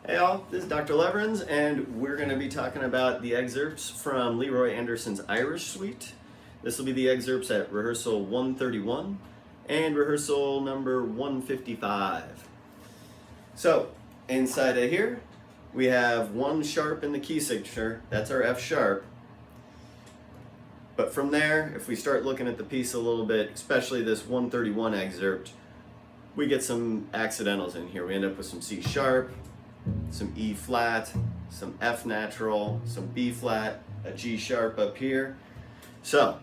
Hey all, this is Dr. Leverins, and we're going to be talking about the excerpts from Leroy Anderson's Irish Suite. This will be the excerpts at rehearsal 131 and rehearsal number 155. So, inside of here, we have one sharp in the key signature. That's our F sharp. But from there, if we start looking at the piece a little bit, especially this 131 excerpt, we get some accidentals in here. We end up with some C sharp, some E flat, some F natural, some B flat, a G sharp up here. So,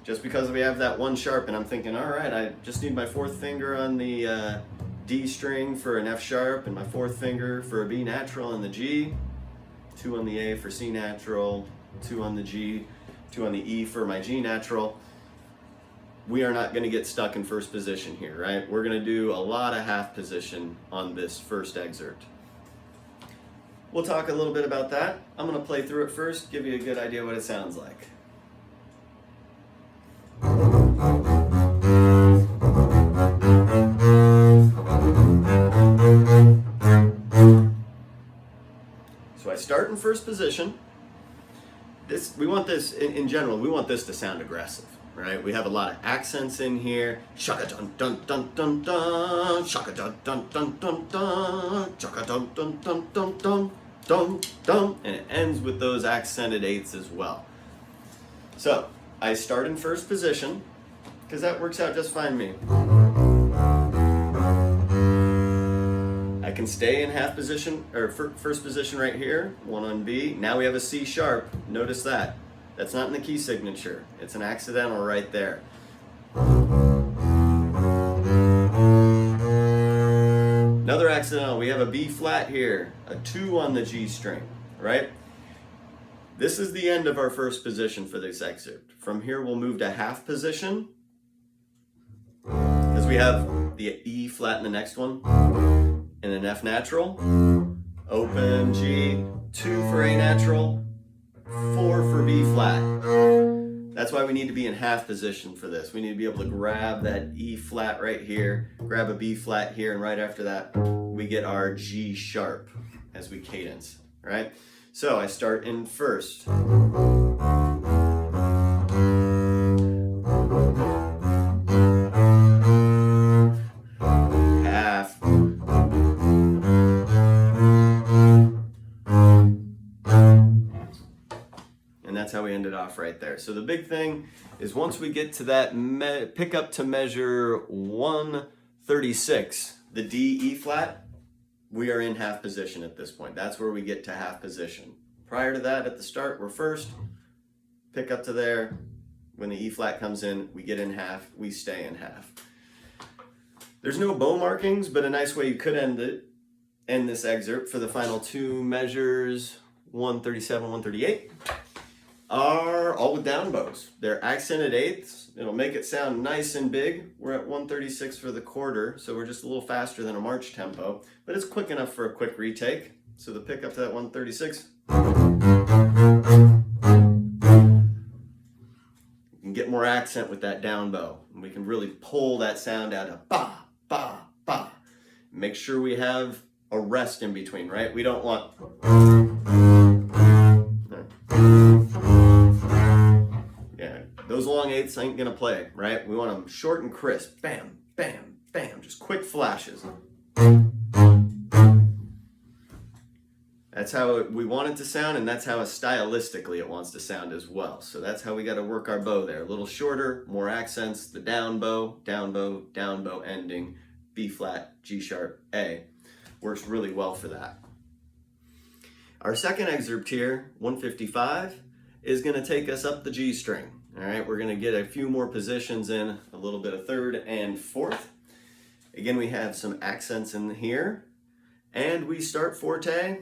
just because we have that one sharp and I'm thinking, all right, I just need my fourth finger on the D string for an F sharp and my fourth finger for a B natural and the G, 2 on the A for C natural, 2 on the G, 2 on the E for my G natural. We are not going to get stuck in first position here, right? We're going to do a lot of half position on this first excerpt. We'll talk a little bit about that. I'm going to play through it first, give you a good idea what it sounds like. So I start in first position. We want this, in general, we want this to sound aggressive, right? We have a lot of accents in here. Shaka dun dun dun dun dun, shaka dun dun dun dun dun, shaka dun dun dun dun dun dun dun, and it ends with those accented eighths as well. So I start in first position because that works out just fine me. I can stay in half position or first position right here, 1 on B. Now we have a C sharp. Notice that. That's not in the key signature. It's an accidental right there. Another accidental. We have a B flat here, a 2 on the G string, right? This is the end of our first position for this excerpt. From here we'll move to half position because we have the E flat in the next one and an F natural, open G, 2 for A natural, 4 for B flat. That's why we need to be in half position for this. We need to be able to grab that E flat right here, grab a B flat here, and right after that, we get our G sharp as we cadence, right? So I start in first. Half. That's how we ended off right there. So the big thing is once we get to that pick up to measure 136, the D, E flat, we are in half position at this point. That's where we get to half position. Prior to that, at the start, we're first, pick up to there. When the E flat comes in, we get in half, we stay in half. There's no bow markings, but a nice way you could end this excerpt for the final 2 measures, 137, 138. Are all with down bows. They're accented eighths. It'll make it sound nice and big. We're at 136 for the quarter, so we're just a little faster than a march tempo, but it's quick enough for a quick retake. So the pick up to that 136. You can get more accent with that down bow, and we can really pull that sound out of ba, ba, ba. Make sure we have a rest in between, right? We don't want... Those long eighths ain't gonna play, right? We want them short and crisp. Bam, bam, bam. Just quick flashes. That's how we want it to sound, and that's how stylistically it wants to sound as well. So that's how we got to work our bow there. A little shorter, more accents. The down bow, down bow, down bow ending. B flat, G sharp, A. Works really well for that. Our second excerpt here, 155, is going to take us up the G string. All right, we're going to get a few more positions in, a little bit of third and fourth. Again, we have some accents in here, and we start forte,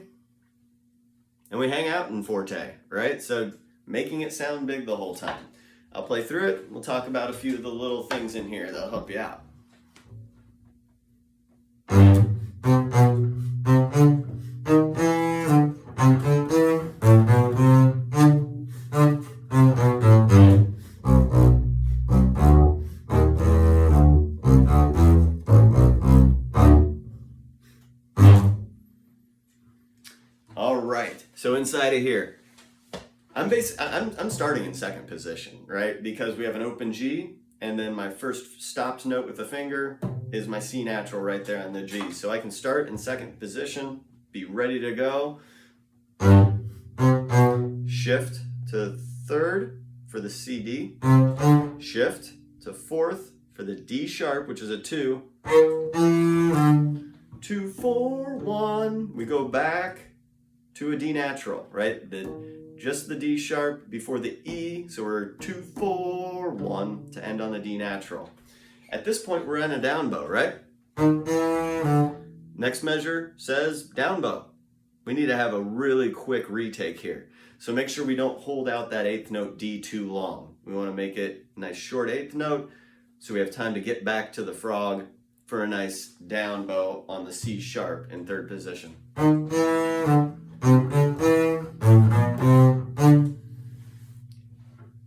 and we hang out in forte, right? So making it sound big the whole time. I'll play through it. We'll talk about a few of the little things in here that'll help you out. right, so inside of here, I'm starting in second position, right? Because we have an open G, and then my first stopped note with the finger is my C natural right there on the G. So I can start in second position, be ready to go. Shift to third for the C D. Shift to fourth for the D sharp, which is a 2. 2, 4, 1. We go back to a D natural, right? Just the D sharp before the E, so we're 2, 4, 1 to end on the D natural. At this point, we're in a down bow, right? Next measure says down bow. We need to have a really quick retake here. So make sure we don't hold out that 8th note D too long. We want to make it a nice short 8th note so we have time to get back to the frog for a nice down bow on the C sharp in third position.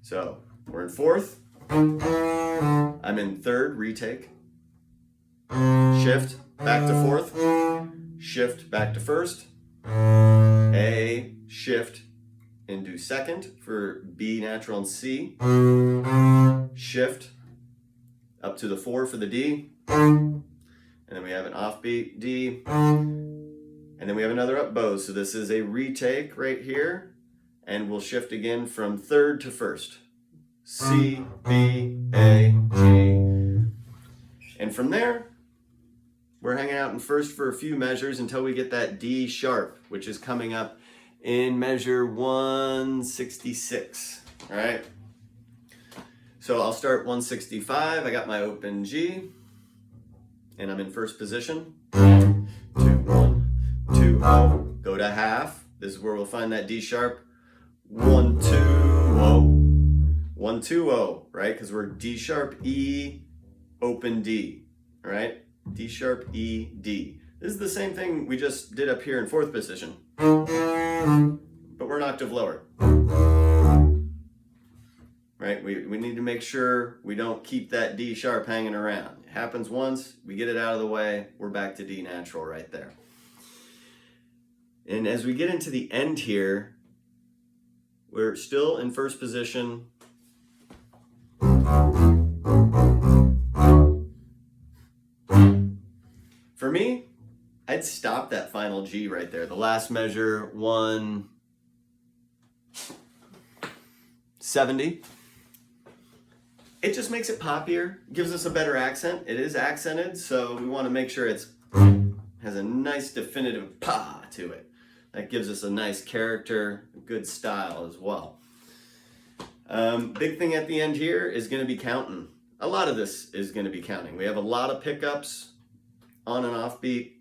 So we're in fourth. I'm in third, retake. Shift, back to fourth. Shift, back to first. A, shift, into second for B natural and C. Shift, up to the 4 for the D. And then we have an offbeat D. And then we have another up bow. So this is a retake right here. And we'll shift again from third to first. C, B, A, G. And from there, we're hanging out in first for a few measures until we get that D sharp, which is coming up in measure 166. All right. So I'll start 165. I got my open G, and I'm in first position. 2, 1, 2, 0. Go to half. This is where we'll find that D sharp. 1, 2, 0. 1, 2, 0, right? Because we're D sharp, E, open D, right? D sharp, E, D. This is the same thing we just did up here in fourth position, but we're an octave lower, right? We need to make sure we don't keep that D sharp hanging around. It happens once, we get it out of the way, we're back to D natural right there. And as we get into the end here, we're still in first position. For me, I'd stop that final G right there. The last measure, 170. It just makes it poppier, gives us a better accent. It is accented, so we want to make sure it has a nice definitive pa to it. That gives us a nice character, good style as well. Big thing at the end here is going to be counting. A lot of this is going to be counting. We have a lot of pickups on and off beat,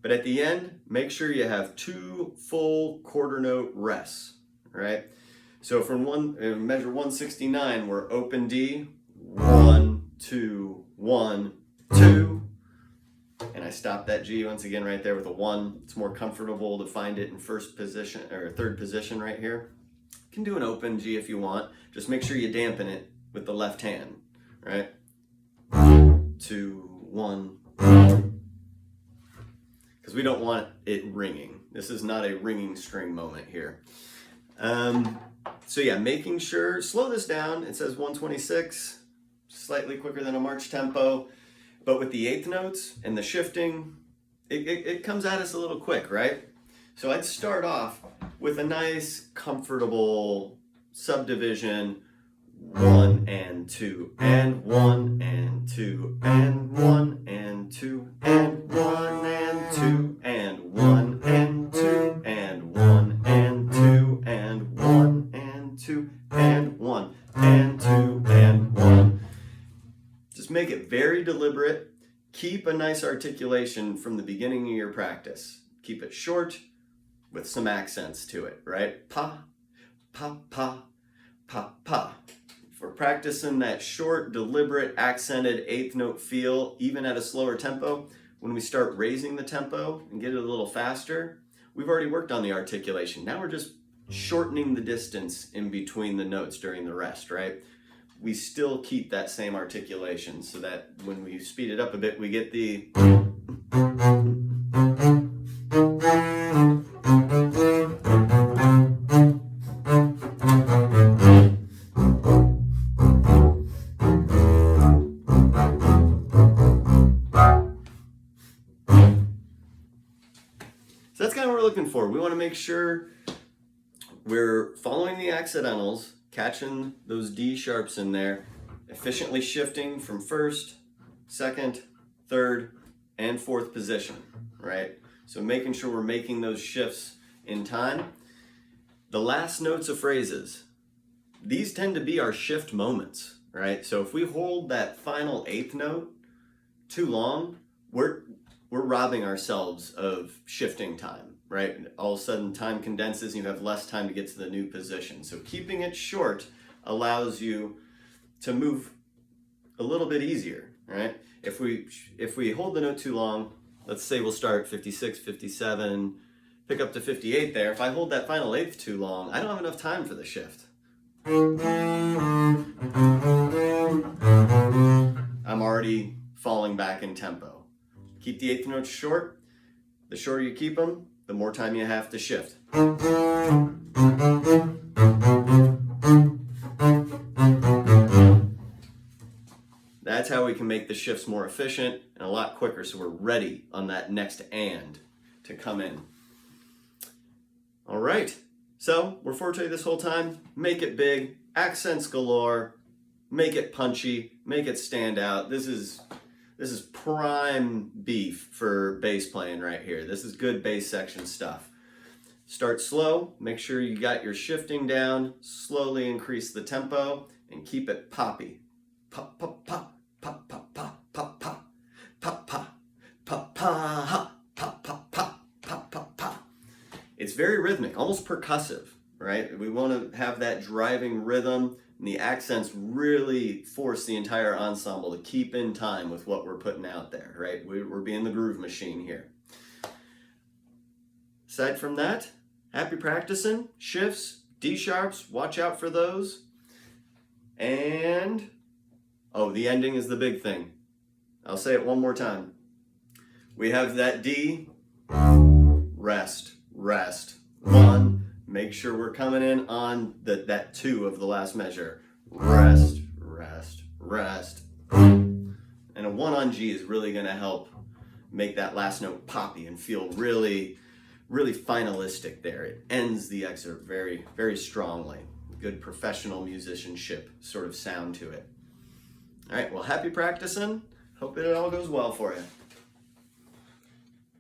but at the end, make sure you have 2 full quarter note rests, right? So from measure 169, we're open D, 1, 2, 1, 2, and I stop that G once again right there with a 1. It's more comfortable to find it in first position or third position right here. You can do an open G if you want. Just make sure you dampen it with the left hand, right? 2, 1, because we don't want it ringing. This is not a ringing string moment here. So yeah, making sure, slow this down. It says 126, slightly quicker than a march tempo, but with the 8th notes and the shifting, it comes at us a little quick, right? So I'd start off with a nice, comfortable subdivision, 1 and 2 and 1 and 2 and 1 and 2 and 1 and 2 and 1 and 2 and 1 and 2 and 1 and 2 and 1 and 2 and 1. Just make it very deliberate. Keep a nice articulation from the beginning of your practice. Keep it short with some accents to it, right? Pa, pa, pa, pa, pa. If we're practicing that short, deliberate, accented 8th note feel, even at a slower tempo, when we start raising the tempo and get it a little faster, we've already worked on the articulation. Now we're just shortening the distance in between the notes during the rest, right? We still keep that same articulation so that when we speed it up a bit, we get the So that's kind of what we're looking for. We want to make sure we're following the accidentals, catching those D sharps in there, efficiently shifting from first, second, third, and fourth position, right? So making sure we're making those shifts in time. The last notes of phrases, these tend to be our shift moments, right? So if we hold that final eighth note too long, we're robbing ourselves of shifting time, right? All of a sudden time condenses and you have less time to get to the new position. So keeping it short allows you to move a little bit easier, right? If we hold the note too long, let's say we'll start 56, 57, pick up to 58 there. If I hold that final eighth too long, I don't have enough time for the shift. I'm already falling back in tempo. Keep the eighth notes short. The shorter you keep them, the more time you have to shift. That's how we can make the shifts more efficient and a lot quicker, so we're ready on that next and to come in. All right, so we're forte this whole time. Make it big, accents galore, make it punchy, make it stand out. This is prime beef for bass playing right here. This is good bass section stuff. Start slow, make sure you got your shifting down, slowly increase the tempo, and keep it poppy. Pop, pop, pop, pop, pop, pop, pop, pop, pop, pop, pop, pop, pop, pop, pop, pop, pop, pop. It's very rhythmic, almost percussive, right? We want to have that driving rhythm, and the accents really force the entire ensemble to keep in time with what we're putting out there, right? We're being the groove machine here. Aside from that, happy practicing, shifts, D sharps, watch out for those. And, oh, the ending is the big thing. I'll say it one more time. We have that D, rest, rest, one. Make sure we're coming in on that two of the last measure. Rest, rest, rest. And a one on G is really going to help make that last note poppy and feel really, really finalistic there. It ends the excerpt very, very strongly. Good professional musicianship sort of sound to it. All right, well, happy practicing. Hope it all goes well for you.